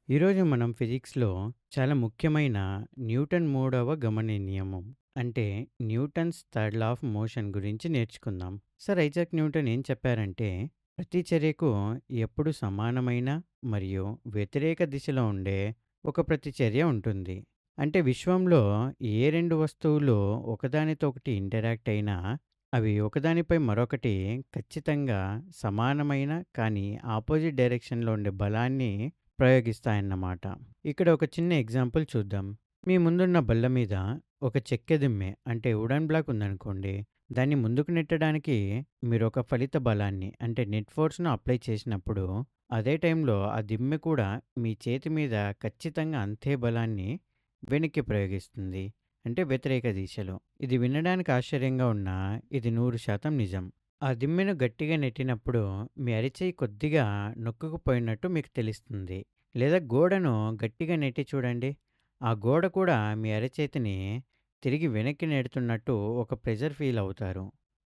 ఈరోజు మనం ఫిజిక్స్‌లో చాలా ముఖ్యమైన న్యూటన్ మూడవ గమన నియమం అంటే Newton's third law of motion గురించి నేర్చుకుందాం. సర్ ఐజాక్ న్యూటన్ ఏం చెప్పారంటే ప్రతి చర్యకు ఎప్పుడు సమానమైన మరియు వ్యతిరేక దిశలో ఉండే ఒక ప్రతిచర్య ఉంటుంది. అంటే విశ్వంలో ఏ రెండు వస్తువులు ఒకదానితో ఒకటి ఇంటరాక్ట్ అయినా అవి ఒకదానిపై మరొకటి ఖచ్చితంగా సమానమైన కానీ ఆపోజిట్ డైరెక్షన్‌లో ఉండే బలాన్ని ప్రయోగిస్తాయన్నమాట. ఇక్కడ ఒక చిన్న ఎగ్జాంపుల్ చూద్దాం. మీ ముందున్న బల్ల మీద ఒక చెక్క దిమ్మె అంటే వుడెన్ బ్లాక్ ఉందనుకోండి. దాన్ని ముందుకు నెట్టడానికి మీరు ఒక ఫలిత బలాన్ని అంటే నెట్ ఫోర్స్‌ను అప్లై చేసినప్పుడు, అదే టైంలో ఆ దిమ్మె కూడా మీ చేతి మీద ఖచ్చితంగా అంతే బలాన్ని వెనక్కి ప్రయోగిస్తుంది. అంటే వ్యతిరేక దిశలో. ఇది వినడానికి ఆశ్చర్యంగా ఉన్నా ఇది 100% నిజం. ఆ దిమ్మెను గట్టిగా నెట్టినప్పుడు మీ అరిచెయ్యి కొద్దిగా నొక్కుకుపోయినట్టు మీకు తెలుస్తుంది. లేదా గోడను గట్టిగా నెట్టి చూడండి. ఆ గోడ కూడా మీ అరచేతిని తిరిగి వెనక్కి నెడుతున్నట్టు ఒక ప్రెజర్ ఫీల్ అవుతారు.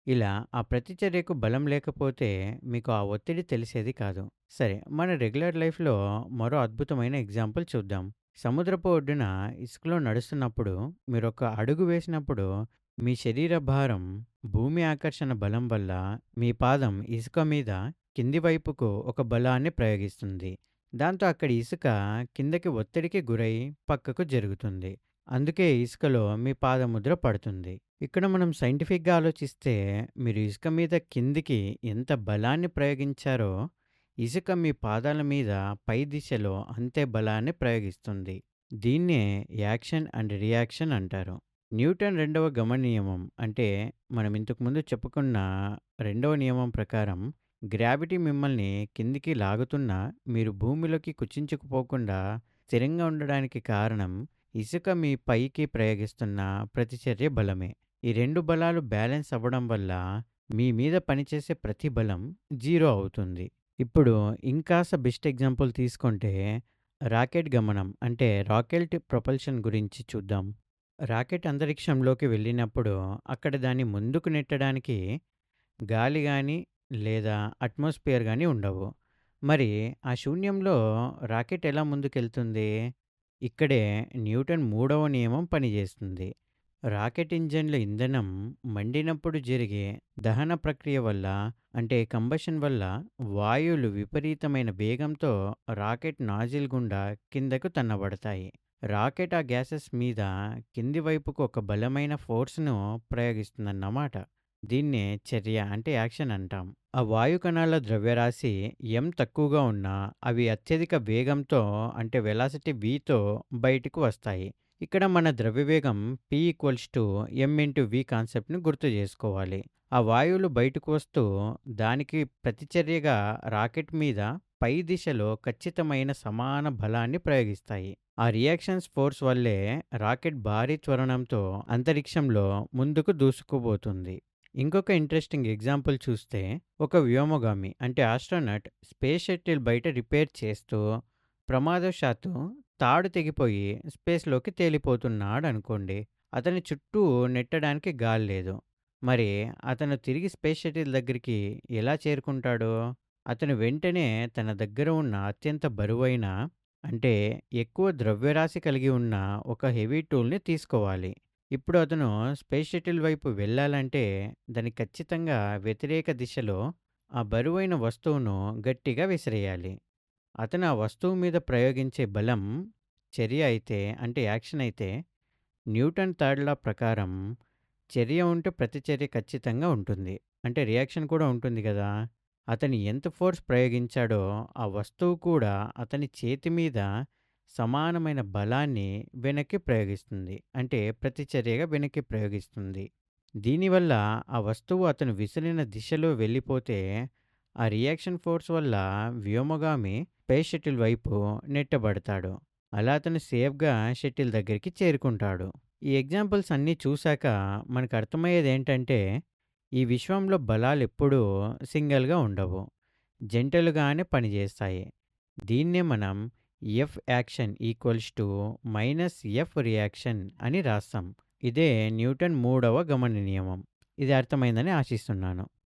ఇలా ఆ ప్రతిచర్యకు బలం లేకపోతే మీకు ఆ ఒత్తిడి తెలిసేది కాదు. సరే, మన రెగ్యులర్ లైఫ్‌లో మరో అద్భుతమైన ఎగ్జాంపుల్ చూద్దాం. సముద్రపు ఒడ్డున ఇసుకలో నడుస్తున్నప్పుడు మీరొక అడుగు వేసినప్పుడు మీ శరీర భారం భూమి ఆకర్షణ బలం వల్ల మీ పాదం ఇసుక మీద కింది వైపుకు ఒక బలాన్ని ప్రయోగిస్తుంది. దాంతో అక్కడి ఇసుక కిందకి ఒత్తిడికి గురై పక్కకు జరుగుతుంది. అందుకే ఇసుకలో మీ పాదముద్ర పడుతుంది. ఇక్కడ మనం సైంటిఫిక్‌గా ఆలోచిస్తే మీరు ఇసుక మీద కిందికి ఎంత బలాన్ని ప్రయోగించారో ఇసుక మీ పాదాల మీద పై దిశలో అంతే బలాన్ని ప్రయోగిస్తుంది. దీన్నే యాక్షన్ అండ్ రియాక్షన్ అంటారు. న్యూటన్ రెండవ గమన నియమం అంటే మనం ఇంతకుముందు చెప్పుకున్న రెండవ నియమం ప్రకారం గ్రావిటీ మిమ్మల్ని కిందికి లాగుతున్నా మీరు భూమిలోకి కుచించుకుపోకుండా స్థిరంగా ఉండడానికి కారణం ఇసుక మీ పైకి ప్రయోగిస్తున్న ప్రతిచర్య బలమే. ఈ రెండు బలాలు బ్యాలెన్స్ అవ్వడం వల్ల మీ మీద పనిచేసే ప్రతి బలం జీరో అవుతుంది. ఇప్పుడు ఇంకాస్త బెస్ట్ ఎగ్జాంపుల్ తీసుకుంటే రాకెట్ గమనం అంటే రాకెట్ ప్రొపల్షన్ గురించి చూద్దాం. రాకెట్ అంతరిక్షంలోకి వెళ్ళినప్పుడు అక్కడ దాన్ని ముందుకు నెట్టడానికి గాలి గాని లేదా అట్మాస్ఫియర్ గాని ఉండవు. మరి ఆ శూన్యంలో రాకెట్ ఎలా ముందుకెళ్తుంది? ఇక్కడే న్యూటన్ మూడవ నియమం పనిచేస్తుంది. రాకెట్ ఇంజన్ల ఇంధనం మండినప్పుడు జరిగే దహన ప్రక్రియ వల్ల అంటే కంబషన్ వల్ల వాయువులు విపరీతమైన వేగంతో రాకెట్ నాజిల్ గుండా కిందకు తన్నబడతాయి. రాకెట్ ఆ గ్యాసెస్ మీద కింది వైపుకు ఒక బలమైన ఫోర్స్‌ను ప్రయోగిస్తుందన్నమాట. దీన్నే చర్య అంటే యాక్షన్ అంటాం. ఆ వాయు కణాల ద్రవ్యరాశి తక్కువగా ఉన్నా అవి అత్యధిక వేగంతో అంటే వెలాసిటీ vతో బయటికి వస్తాయి. ఇక్కడ మన ద్రవ్యవేగం p=m*v కాన్సెప్ట్‌ని గుర్తు చేసుకోవాలి. ఆ వాయువులు బయటకు వస్తూ దానికి ప్రతిచర్యగా రాకెట్ మీద పై దిశలో ఖచ్చితమైన సమాన బలాన్ని ప్రయోగిస్తాయి. ఆ రియాక్షన్స్ ఫోర్స్ వల్లే రాకెట్ భారీ త్వరణంతో అంతరిక్షంలో ముందుకు దూసుకుపోతుంది. ఇంకొక ఇంట్రెస్టింగ్ ఎగ్జాంపుల్ చూస్తే ఒక వ్యోమగామి అంటే ఆస్ట్రోనట్ స్పేస్ షటిల్ బయట రిపేర్ చేస్తూ ప్రమాదవశాత్తు తాడు తెగిపోయి స్పేస్‌లోకి తేలిపోతున్నాడనుకోండి. అతని చుట్టూ నెట్టడానికి గాలి లేదు. మరి అతను తిరిగి స్పేస్ షటిల్ దగ్గరికి ఎలా చేరుకుంటాడు? అతను వెంటనే తన దగ్గర ఉన్న అత్యంత బరువైన అంటే ఎక్కువ ద్రవ్యరాశి కలిగి ఉన్న ఒక హెవీ టూల్‌ని తీసుకోవాలి. ఇప్పుడు అతను స్పేస్ షటిల్ వైపు వెళ్ళాలంటే దానికి ఖచ్చితంగా వ్యతిరేక దిశలో ఆ బరువైన వస్తువును గట్టిగా విసిరేయాలి. అతను ఆ వస్తువు మీద ప్రయోగించే బలం చర్య అయితే అంటే యాక్షన్ అయితే న్యూటన్ థర్డ్ లా ప్రకారం చర్య ఉంటే ప్రతిచర్య ఖచ్చితంగా ఉంటుంది. అంటే రియాక్షన్ కూడా ఉంటుంది కదా! అతను ఎంత ఫోర్స్ ప్రయోగించాడో ఆ వస్తువు కూడా అతని చేతి మీద సమానమైన బలాన్ని వెనక్కి ప్రయోగిస్తుంది. అంటే ప్రతిచర్యగా వెనక్కి ప్రయోగిస్తుంది. దీనివల్ల ఆ వస్తువు అతను విసిరిన దిశలో వెళ్ళిపోతే ఆ రియాక్షన్ ఫోర్స్ వల్ల వ్యోమగామి స్పేస్ షటిల్ వైపు నెట్టబడతాడు. అలా అతను సేఫ్‌గా షటిల్ దగ్గరికి చేరుకుంటాడు. ఈ ఎగ్జాంపుల్స్ అన్నీ చూశాక మనకు అర్థమయ్యేదేంటంటే, ఈ విశ్వంలో బలాలెప్పుడూ సింగిల్‌గా ఉండవు. జంటలుగానే పనిచేస్తాయి. దీన్నే మనం F action equals to minus F reaction అని రాస్తాం. ఇదే న్యూటన్ మూడవ గమన నియమం. ఇది అర్థమైందని ఆశిస్తున్నాను.